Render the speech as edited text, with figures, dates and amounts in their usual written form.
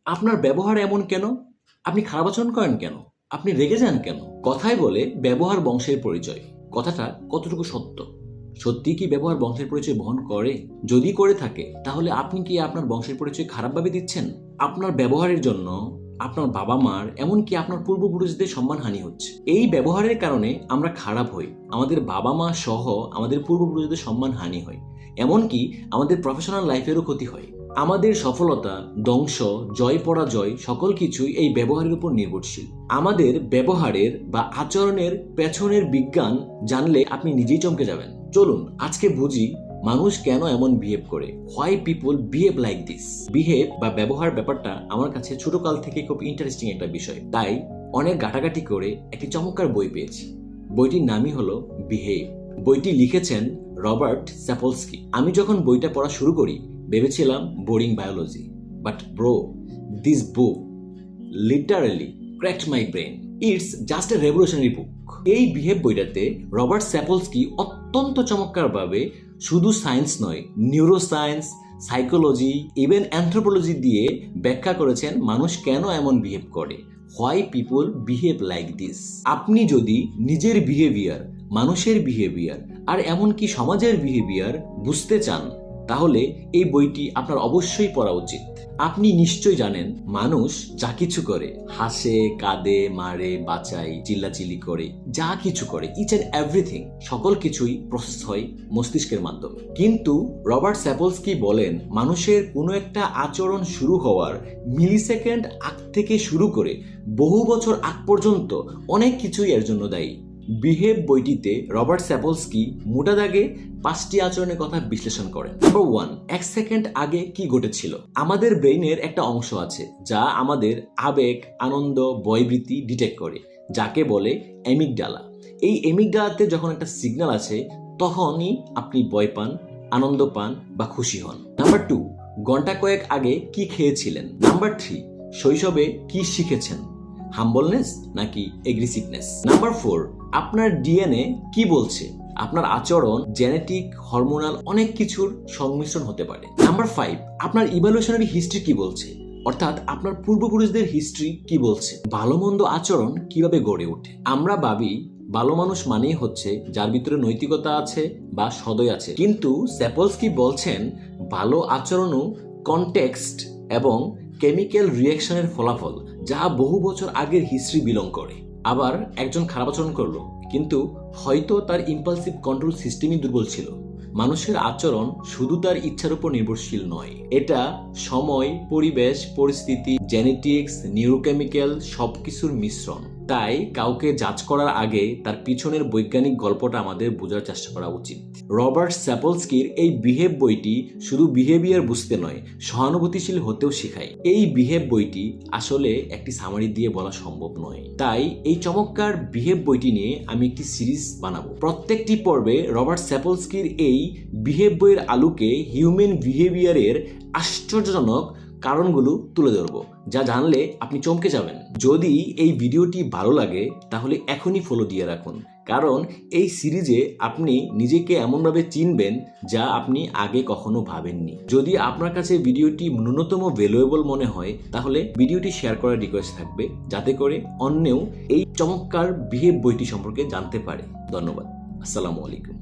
আপনার ব্যবহার এমন কেন? আপনি খারাপ আচরণ করেন কেন? আপনি রেগে যান কেন? কথায় বলে ব্যবহার বংশের পরিচয়। কথাটা কতটুকু সত্য? সত্যি কি ব্যবহার বংশের পরিচয় বহন করে? যদি করে থাকে তাহলে আপনি কি আপনার বংশের পরিচয় খারাপভাবে দিচ্ছেন? আপনার ব্যবহারের জন্য আপনার বাবা মার এমনকি আপনার পূর্বপুরুষদের সম্মানহানি হচ্ছে। এই ব্যবহারের কারণে আমরা খারাপ হই, আমাদের বাবা মা সহ আমাদের পূর্বপুরুষদের সম্মানহানি হয়, এমনকি আমাদের প্রফেশনাল লাইফেরও ক্ষতি হয়। আমাদের সফলতা, ধ্বংস, জয় পরাজয় সকল কিছুই এই ব্যবহারের উপর নির্ভরশীল। আমাদের ব্যবহারের বা আচরণের পেছনের বিজ্ঞান জানলে আপনি নিজেই চমকে যাবেন। চলুন আজকে বুঝি মানুষ কেন এমন বিহেভ করে। Why people behave like this. Behave বা ব্যবহার ব্যাপারটা আমার কাছে ছোটকাল থেকে খুব ইন্টারেস্টিং একটা বিষয়, তাই অনেক ঘাটাঘাটি করে একটি চমৎকার বই পেয়েছি। বইটির নামই হলো বিহেভ। বইটি লিখেছেন রবার্ট স্যাপলস্কি। আমি যখন বইটা পড়া শুরু করি ভেবেছিলাম boring biology, but bro, this book literally cracked my brain. It's just a revolutionary book. এই বিহেভ বইটাতে রবার্ট স্যাপলস্কি অত্যন্ত চমৎকারভাবে শুধু সায়েন্স নয়, নিউরোসায়েন্স, সাইকোলজি, ইভেন অ্যানথ্রোপোলজি দিয়ে ব্যাখ্যা করেছেন মানুষ কেন এমন বিহেভ করে। Why people behave like this. আপনি যদি নিজের বিহেভিয়ার, মানুষের বিহেভিয়ার আর এমনকি সমাজের বিহেভিয়ার বুঝতে চান তাহলে এই বইটি আপনার অবশ্যই পড়া উচিত। আপনি নিশ্চয় জানেন মানুষ যা কিছু করে, হাসে, কাঁদে, মারে, বাঁচায়, চিল্লাচিল্লি করে, যা কিছু করে, ইচ অ্যান্ড এভরিথিং, সকল কিছুই প্রসেস হয় মস্তিষ্কের মাধ্যমে। কিন্তু রবার্ট স্যাপলস্কি বলেন মানুষের কোনো একটা আচরণ শুরু হওয়ার মিলিসেকেন্ড আগ থেকে শুরু করে বহু বছর আগ পর্যন্ত অনেক কিছুই এর জন্য দায়ী। বিহেভ বইটিতে রবার্ট স্যাপলস্কি মোটা দাগে 5টি আচরণের কথা বিশ্লেষণ করেন। নাম্বার 1, 1 সেকেন্ড আগে কি ঘটেছিল। আমাদের ব্রেইনের একটা অংশ আছে যা আমাদের আবেগ, আনন্দ, ভয়ভীতি ডিটেক্ট করে, যাকে বলে অ্যামিগডালা। এই অ্যামিগডালাতে যখন একটা সিগন্যাল আছে তখনই আপনি ভয় পান, আনন্দ পান বা খুশি হন। নাম্বার 2, ঘন্টা কয়েক আগে কি খেয়েছিলেন। নাম্বার 3, শৈশবে কি শিখেছেন, হাম্বলনেস নাকি এগ্রেসিভনেস। নাম্বার 4, আপনার ডিএনএ কি বলছে। আপনার আচরণ জেনেটিক, হরমোনাল অনেক কিছুর সংমিশ্রণ হতে পারে। নাম্বার 5, আপনার ইভ্যালুয়েশনারি হিস্ট্রি কি বলছে, অর্থাৎ আপনার পূর্বপুরুষদের হিস্ট্রি কি বলছে। ভালো মন্দ আচরণ কিভাবে গড়ে ওঠে। আমরা ভাবি ভালো মানুষ মানেই হচ্ছে যার ভিতরে নৈতিকতা আছে বা সদয় আছে, কিন্তু স্যাপলস্কি বলছেন ভালো আচরণও কনটেক্সট এবং কেমিক্যাল রিঅ্যাকশনের ফলাফল, যা বহু বছর আগের হিস্ট্রি বিলং করে। আবার একজন খারাপ আচরণ করলো, কিন্তু হয়তো তার ইম্পালসিভ কন্ট্রোল সিস্টেমই দুর্বল ছিল। মানুষের আচরণ শুধু তার ইচ্ছার উপর নির্ভরশীল নয়, এটা সময়, পরিবেশ, পরিস্থিতি, জেনেটিক্স, নিউরোকেমিক্যাল সবকিছুর মিশ্রণ। তাই কাউকে জাজ করার আগে তার পিছনের বৈজ্ঞানিক গল্পটা আমাদের বোঝার চেষ্টা করা উচিত। রবার্ট স্যাপলস্কির এই বিহেভ বইটি শুধু বিহেভিয়ার বুঝতে নয়, সহানুভূতিশীল হতেও শেখায়। এই বিহেভ বইটি আসলে একটি সামারি দিয়ে বলা সম্ভব নয়, তাই এই চমৎকার বিহেভ বইটি নিয়ে আমি একটি সিরিজ বানাবো। প্রত্যেকটি পর্বে রবার্ট স্যাপলস্কির এই বিহেভ বইয়ের আলোকে হিউম্যান বিহেভিয়ারের আশ্চর্যজনক কারণগুলো তুলে ধরবো, যা জানলে আপনি চমকে যাবেন। যদি এই ভিডিওটি ভালো লাগে তাহলে এখনই ফলো দিয়ে রাখুন, কারণ এই সিরিজে আপনি নিজেকে এমনভাবে চিনবেন যা আপনি আগে কখনো ভাবেননি। যদি আপনার কাছে ভিডিওটি ন্যূনতম ভ্যালুয়েবল মনে হয় তাহলে ভিডিওটি শেয়ার করার রিকোয়েস্ট থাকবে, যাতে করে অন্যেও এই চমৎকার বিহেভ বইটি সম্পর্কে জানতে পারে। ধন্যবাদ। আসসালামু আলাইকুম।